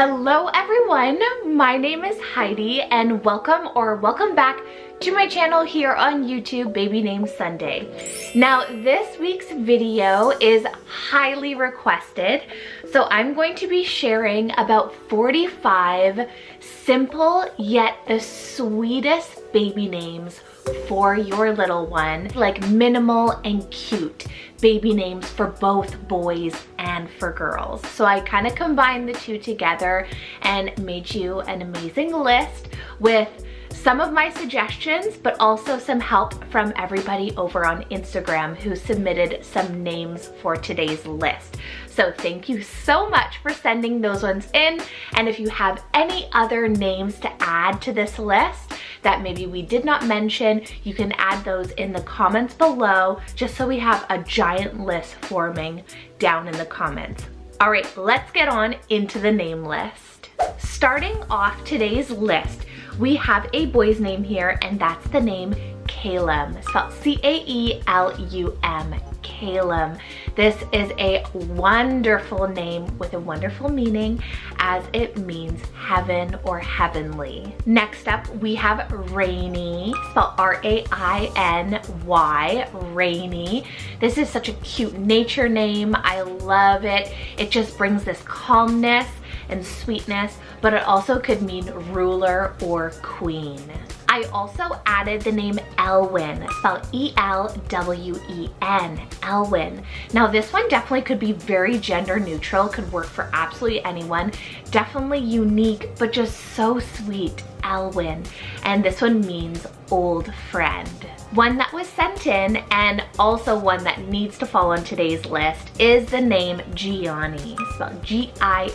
Hello everyone, my name is Heidi and welcome back to my channel here on YouTube, Baby Name Sunday. Now this week's video is highly requested, so I'm going to be sharing about 45 simple yet the sweetest baby names for your little one, like minimal and cute baby names for both boys and for girls. So I kind of combined the two together and made you an amazing list with some of my suggestions, but also some help from everybody over on Instagram who submitted some names for today's list. So thank you so much for sending those ones in. And if you have any other names to add to this list that maybe we did not mention, you can add those in the comments below, just so we have a giant list forming down in the comments. All right, let's get on into the name list. Starting off today's list, we have a boy's name here, and that's the name Calum, spelled C-A-E-L-U-M, Calum. This is a wonderful name with a wonderful meaning, as it means heaven or heavenly. Next up, we have Rainy, spelled R-A-I-N-Y, Rainy. This is such a cute nature name. I love it. It just brings this calmness and sweetness, but it also could mean ruler or queen. I also added the name Elwin, spelled E-L-W-E-N, Elwin. Now this one definitely could be very gender neutral, could work for absolutely anyone. Definitely unique, but just so sweet, Elwin. And this one means old friend. One that was sent in, and also one that needs to fall on today's list, is the name Gianni, spelled G-I-A-N-N-I,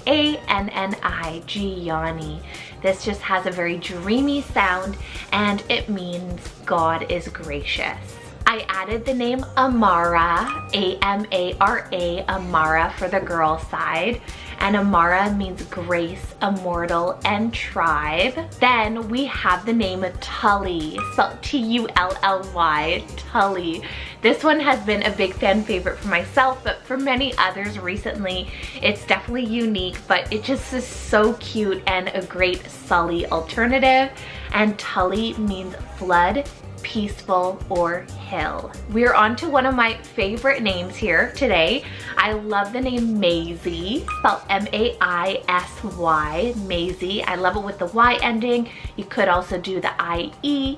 Gianni. This just has a very dreamy sound, and it means God is gracious. I added the name Amara, A-M-A-R-A, Amara for the girl side. And Amara means grace, immortal, and tribe. Then we have the name Tully, spelled T-U-L-L-Y, Tully. This one has been a big fan favorite for myself, but for many others recently. It's definitely unique, but it just is so cute and a great Sully alternative. And Tully means flood, peaceful, or hill. We're on to one of my favorite names here today. I love the name Maisie, spelled M-A-I-S-Y, Maisie. I love it with the Y ending. You could also do the I-E.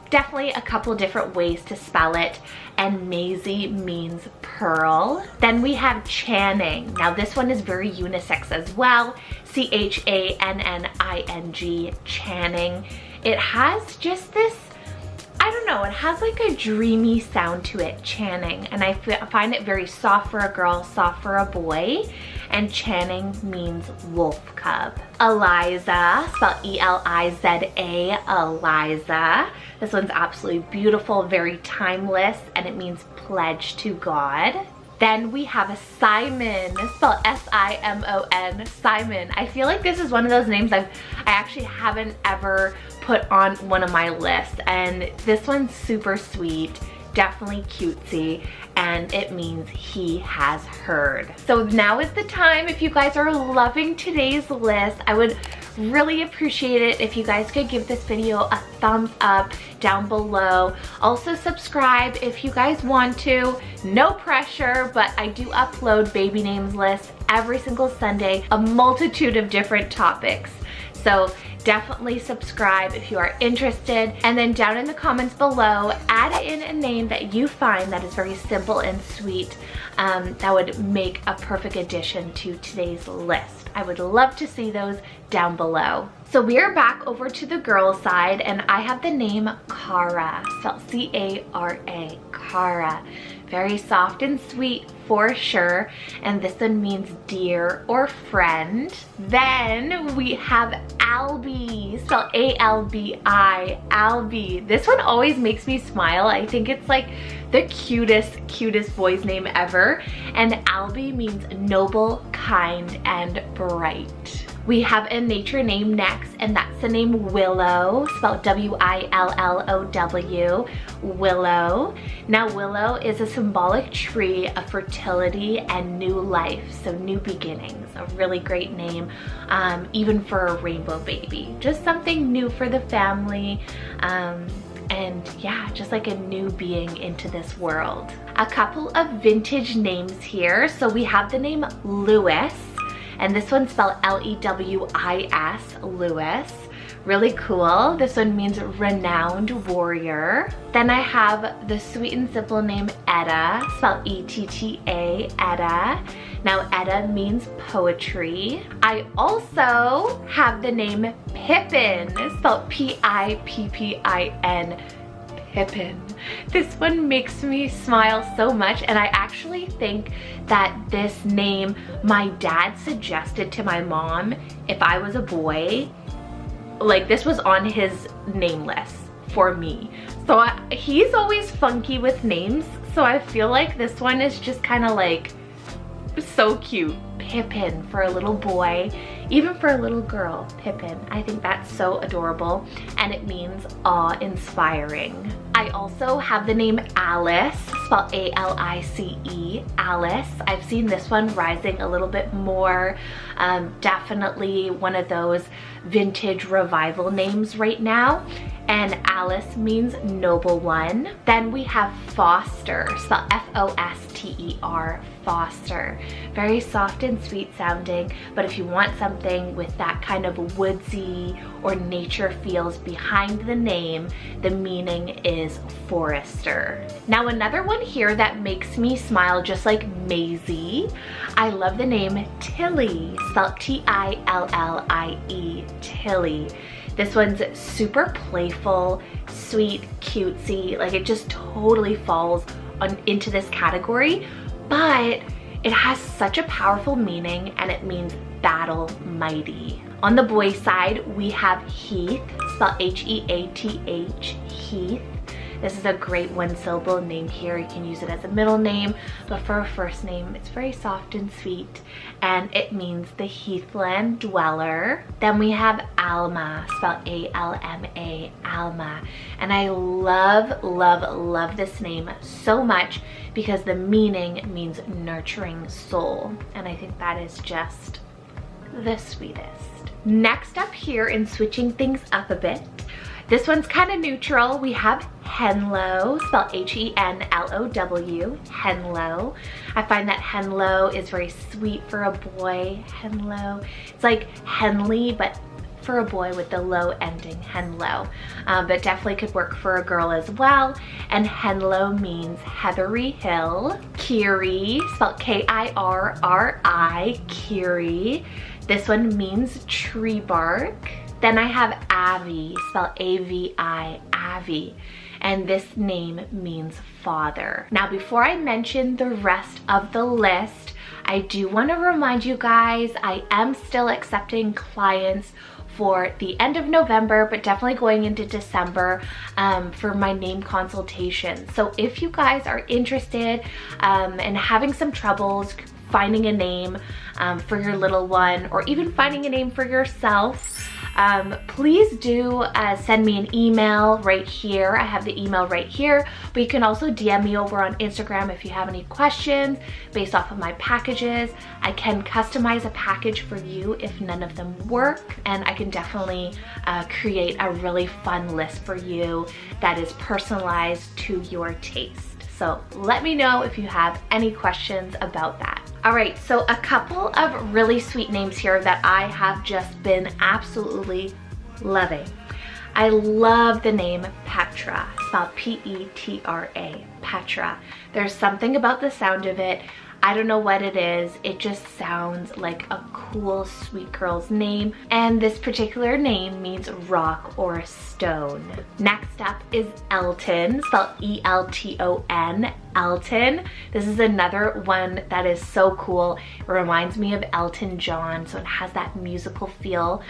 Definitely a couple different ways to spell it. And Maisie means pearl. Then we have Channing. Now this one is very unisex as well. C-H-A-N-N-I-N-G, Channing. It has just this, I don't know, it has like a dreamy sound to it, Channing. And I find it very soft for a girl, soft for a boy. And Channing means wolf cub. Eliza, spelled E-L-I-Z-A, Eliza. This one's absolutely beautiful, very timeless, and it means pledge to God. Then we have a Simon, spelled S-I-M-O-N, Simon. I feel like this is one of those names I actually haven't ever put on one of my lists, and this one's super sweet, definitely cutesy, and it means he has heard. So now is the time. If you guys are loving today's list, I would really appreciate it if you guys could give this video a thumbs up down below. Also subscribe if you guys want to. No pressure, but I do upload baby names lists every single Sunday, a multitude of different topics. So definitely subscribe if you are interested. And then down in the comments below, add in a name that you find that is very simple and sweet, that would make a perfect addition to today's list. I would love to see those down below. So we are back over to the girl side, and I have the name Cara, spelled C-A-R-A, Cara. Very soft and sweet for sure, and this one means dear or friend. Then we have Albie, spelled A-L-B-I, Albie. This one always makes me smile. I think it's like the cutest boy's name ever. And Albie means noble, kind, and bright. We have a nature name next, and that's the name Willow, spelled W-I-L-L-O-W, Willow. Now willow is a symbolic tree of fertility and new life, so new beginnings. A really great name, even for a rainbow baby. Just something new for the family. And yeah, just like a new being into this world. A couple of vintage names here. So we have the name Lewis, and this one's spelled L-E-W-I-S, Lewis. Really cool. This one means renowned warrior. Then I have the sweet and simple name Etta, spelled E-T-T-A, Etta. Now Etta means poetry. I also have the name Pippin, spelled P-I-P-P-I-N, Pippin. This one makes me smile so much, and I actually think that this name my dad suggested to my mom if I was a boy. Like, this was on his name list for me. So he's always funky with names, so I feel like this one is just kind of like so cute. Pippin for a little boy, even for a little girl, Pippin. I think that's so adorable, and it means awe-inspiring. I also have the name Alice, spelled A-L-I-C-E, Alice. I've seen this one rising a little bit more. Definitely one of those vintage revival names right now. And Alice means noble one. Then we have Foster, spelled F-O-S-T-E-R, Foster. Very soft and sweet sounding, but if you want something with that kind of woodsy or nature feels behind the name, the meaning is forester. Now another one here that makes me smile just like Maisie, I love the name Tilly, spelled T-I-L-L-I-E, Tilly. This one's super playful, sweet, cutesy, like it just totally falls into this category, but it has such a powerful meaning, and it means battle mighty. On the boy side, we have Heath, spelled H-E-A-T-H, Heath. This is a great one-syllable name here. You can use it as a middle name, but for a first name, it's very soft and sweet, and it means the heathland dweller. Then we have Alma, spelled A-L-M-A, Alma. And I love, love, love this name so much because the meaning means nurturing soul, and I think that is just the sweetest. Next up here, in switching things up a bit, this one's kind of neutral. We have Henlo, spelled H-E-N-L-O-W, Henlo. I find that Henlo is very sweet for a boy, Henlo. It's like Henley, but for a boy with the low ending, Henlo. But definitely could work for a girl as well. And Henlo means heathery hill. Kiri, spelled K-I-R-R-I, Kiri. This one means tree bark. Then I have Avi, spelled A-V-I, Avi, and this name means father. Now before I mention the rest of the list, I do want to remind you guys I am still accepting clients for the end of November, but definitely going into December for my name consultation. So if you guys are interested and having some troubles finding a name for your little one, or even finding a name for yourself, please do send me an email right here. I have the email right here, but you can also DM me over on Instagram if you have any questions based off of my packages. I can customize a package for you if none of them work, and I can definitely create a really fun list for you that is personalized to your taste. So let me know if you have any questions about that. All right, so a couple of really sweet names here that I have just been absolutely loving. I love the name Petra, spelled P-E-T-R-A, Petra. There's something about the sound of it. I don't know what it is. It just sounds like a cool, sweet girl's name. And this particular name means rock or stone. Next up is Elton, spelled E-L-T-O-N, Elton. This is another one that is so cool. It reminds me of Elton John, so it has that musical feel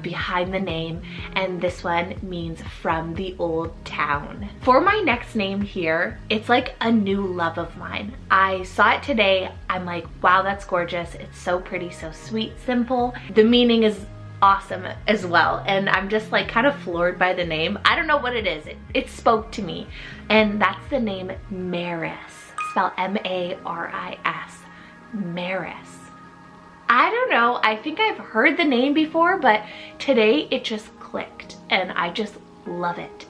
behind the name. And this one means from the old town. For my next name here, it's like a new love of mine. I saw it today. I'm like, wow, that's gorgeous. It's so pretty, so sweet, simple. The meaning is awesome as well, and I'm just like kind of floored by the name. I don't know what it is. It spoke to me, and that's the name Maris, spelled M-A-R-I-S. Maris. I don't know, I think I've heard the name before, but today it just clicked and I just love it.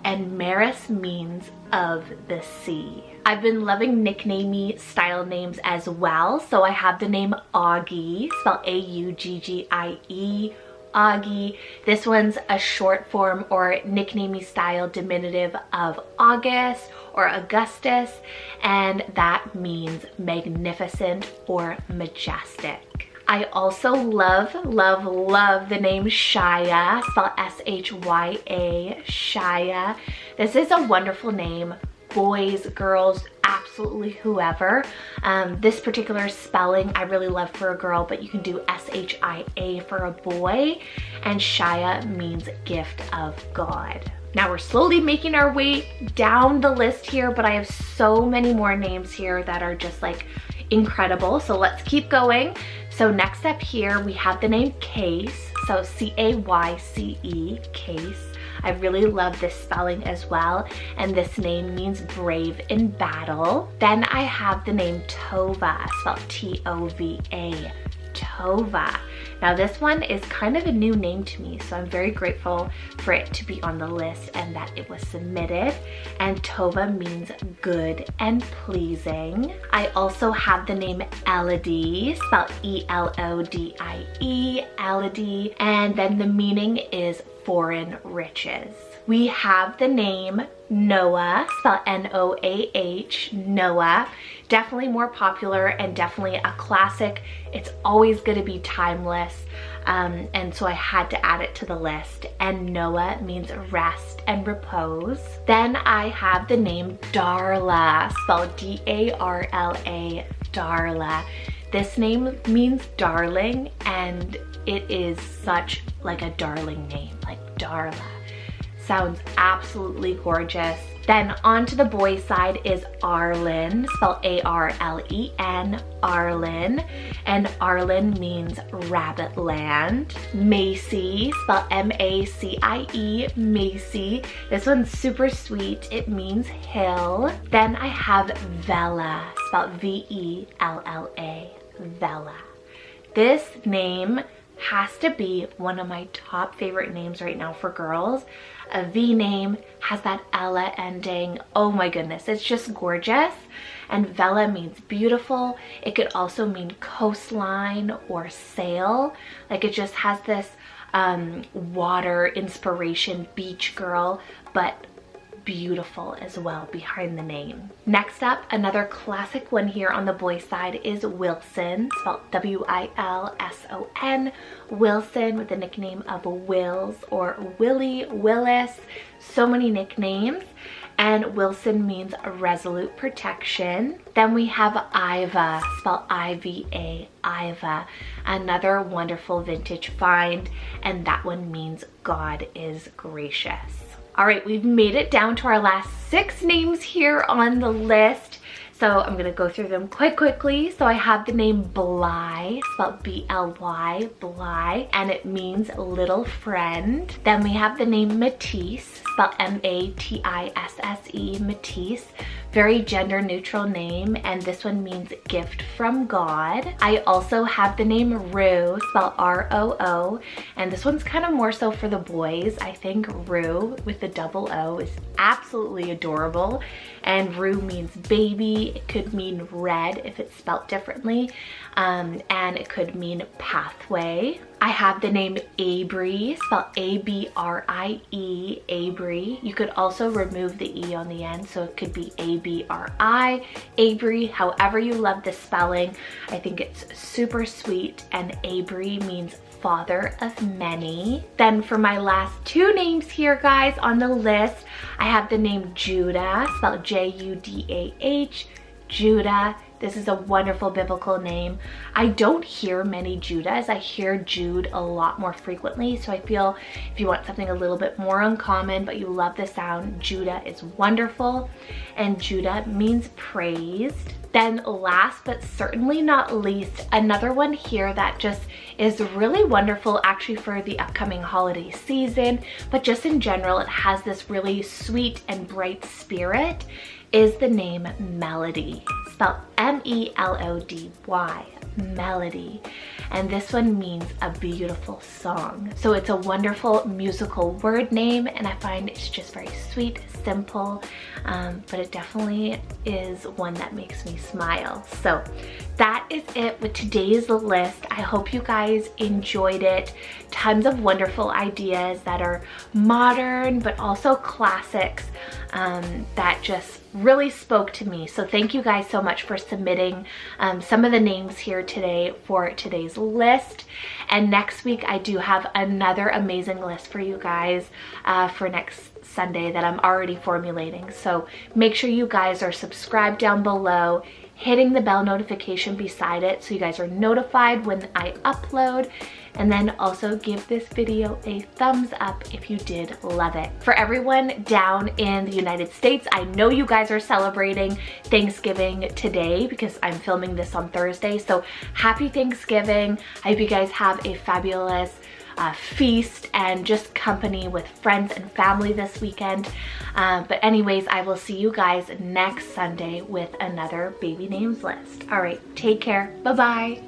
And Maris means of the sea. I've been loving nicknamey style names as well. So I have the name Augie, spelled A-U-G-G-I-E, Augie. This one's a short form or nicknamey style diminutive of August or Augustus, and that means magnificent or majestic. I also love the name Shaya, spelled S-H-Y-A, Shaya. This is a wonderful name. Boys, girls, absolutely whoever. This particular spelling I really love for a girl, but you can do S-H-I-A for a boy. And Shaya means gift of God. Now we're slowly making our way down the list here, but I have so many more names here that are just like incredible. So let's keep going. So next up here, we have the name Case. So C-A-Y-C-E, Case. I really love this spelling as well, and this name means brave in battle. Then I have the name Tova, spelled T-O-V-A, Tova. Now this one is kind of a new name to me, so I'm very grateful for it to be on the list and that it was submitted. And Tova means good and pleasing. I also have the name Elodie, spelled E-L-O-D-I-E, Elodie, and then the meaning is foreign riches. We have the name Noah, spelled N-O-A-H, Noah. Definitely more popular and definitely a classic. It's always going to be timeless, and so I had to add it to the list. And Noah means rest and repose. Then I have the name Darla, spelled D-A-R-L-A, Darla. This name means darling, and it is such like a darling name, like Darla. Sounds absolutely gorgeous. Then on to the boy side is Arlen, spelled A-R-L-E-N, Arlen. And Arlen means rabbit land. Macy, spelled M-A-C-I-E, Macy. This one's super sweet. It means hill. Then I have Vella, spelled V-E-L-L-A, Vella. This name has to be one of my top favorite names right now for girls. A V name has that Ella ending. Oh my goodness, it's just gorgeous. And Vella means beautiful. It could also mean coastline or sail. Like it just has this water inspiration, beach girl, but beautiful as well behind the name. Next up, another classic one here on the boy side is Wilson, spelled W-I-L-S-O-N, Wilson, with the nickname of Wills or Willie, Willis. So many nicknames. And Wilson means resolute protection. Then we have Iva, spelled I-V-A, Iva, another wonderful vintage find, and that one means God is gracious. All right, we've made it down to our last 6 names here on the list. So I'm gonna go through them quite quickly. So I have the name Bly, spelled B-L-Y, Bly, and it means little friend. Then we have the name Matisse, spelled M-A-T-I-S-S-E, Matisse. Very gender neutral name, and this one means gift from God. I also have the name Rue, spelled R-O-O, and this one's kind of more so for the boys. I think Rue with the double O is absolutely adorable, and Rue means baby. It could mean red if it's spelled differently, and it could mean pathway. I have the name Abry, spelled A-B-R-I-E, Abry. You could also remove the E on the end, so it could be A-B-R-I, Abry, however you love the spelling. I think it's super sweet, and Abry means father of many. Then for my last two names here, guys, on the list, I have the name Judah, spelled J-U-D-A-H, Judah. This is a wonderful biblical name. I don't hear many Judahs. I hear Jude a lot more frequently. So I feel if you want something a little bit more uncommon, but you love the sound, Judah is wonderful. And Judah means praised. Then last but certainly not least, another one here that just is really wonderful actually for the upcoming holiday season, but just in general, it has this really sweet and bright spirit, is the name Melody, spelled M-E-L-O-D-Y, Melody. And this one means a beautiful song. So it's a wonderful musical word name, and I find it's just very sweet, simple, but it definitely is one that makes me smile. So that is it with today's list. I hope you guys enjoyed it. Tons of wonderful ideas that are modern, but also classics that just really spoke to me. So thank you guys so much for submitting some of the names here today for today's list. And next week I do have another amazing list for you guys for next Sunday that I'm already formulating. So make sure you guys are subscribed down below, hitting the bell notification beside it so you guys are notified when I upload. And then also give this video a thumbs up if you did love it. For everyone down in the United States, I know you guys are celebrating Thanksgiving today because I'm filming this on Thursday. So happy Thanksgiving. I hope you guys have a fabulous feast and just company with friends and family this weekend. But anyways, I will see you guys next Sunday with another baby names list. All right, take care. Bye-bye.